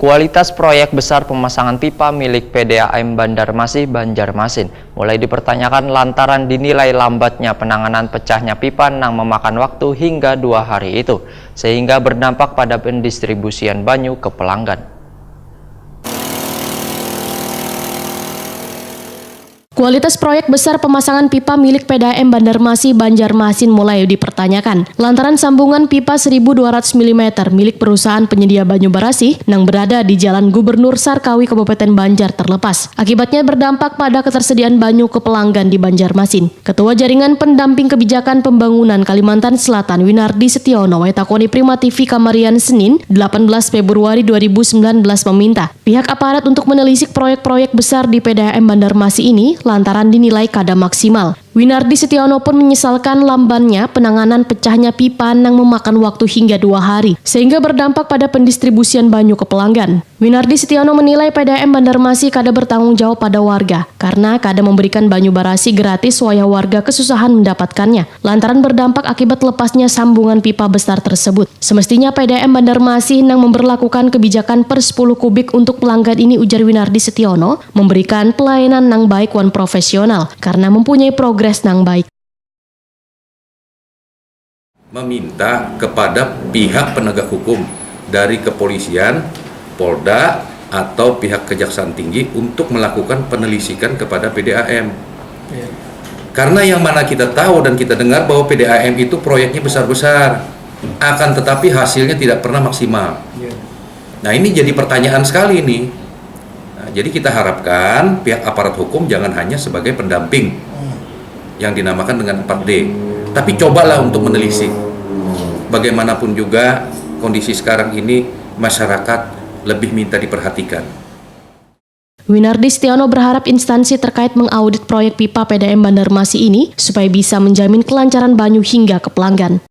Kualitas proyek besar pemasangan pipa milik PDAM Banjarmasin Banjarmasin mulai dipertanyakan lantaran dinilai lambatnya penanganan pecahnya pipa yang memakan waktu hingga 2 hari itu, sehingga berdampak pada pendistribusian banyu ke pelanggan. Kualitas proyek besar pemasangan pipa milik PDAM Banjarmasin Banjarmasin mulai dipertanyakan lantaran sambungan pipa 1200 mm milik perusahaan penyedia banyu barasi yang berada di Jalan Gubernur Sarkawi Kabupaten Banjar terlepas. Akibatnya berdampak pada ketersediaan banyu ke pelanggan di Banjarmasin. Ketua Jaringan Pendamping Kebijakan Pembangunan Kalimantan Selatan Winardi Setiono Waitakoni Prima TV Kamarian Senin 18 Februari 2019 meminta pihak aparat untuk menelisik proyek-proyek besar di PDAM Banjarmasin ini lantaran dinilai kada maksimal. Winardi Setiono pun menyesalkan lambannya penanganan pecahnya pipa yang memakan waktu hingga 2 hari, sehingga berdampak pada pendistribusian banyu ke pelanggan. Winardi Setiono menilai PDAM Banjarmasin kada bertanggung jawab pada warga, karena kada memberikan banyu barasi gratis supaya warga kesusahan mendapatkannya, lantaran berdampak akibat lepasnya sambungan pipa besar tersebut. Semestinya PDAM Banjarmasin yang memberlakukan kebijakan per 10 kubik untuk pelanggan ini, ujar Winardi Setiono, memberikan pelayanan yang baik dan profesional, karena mempunyai progres yang baik. Meminta kepada pihak penegak hukum dari kepolisian, Polda, atau pihak Kejaksaan Tinggi untuk melakukan penelisikan kepada PDAM. Karena yang mana kita tahu dan kita dengar bahwa PDAM itu proyeknya besar-besar, akan tetapi hasilnya tidak pernah maksimal. Nah, ini jadi pertanyaan sekali nih. Nah, jadi kita harapkan pihak aparat hukum jangan hanya sebagai pendamping yang dinamakan dengan 4D, tapi cobalah untuk menelisik. Bagaimanapun juga kondisi sekarang ini masyarakat lebih minta diperhatikan. Winardi Setiono berharap instansi terkait mengaudit proyek pipa PDAM Banjarmasin ini supaya bisa menjamin kelancaran banyu hingga ke pelanggan.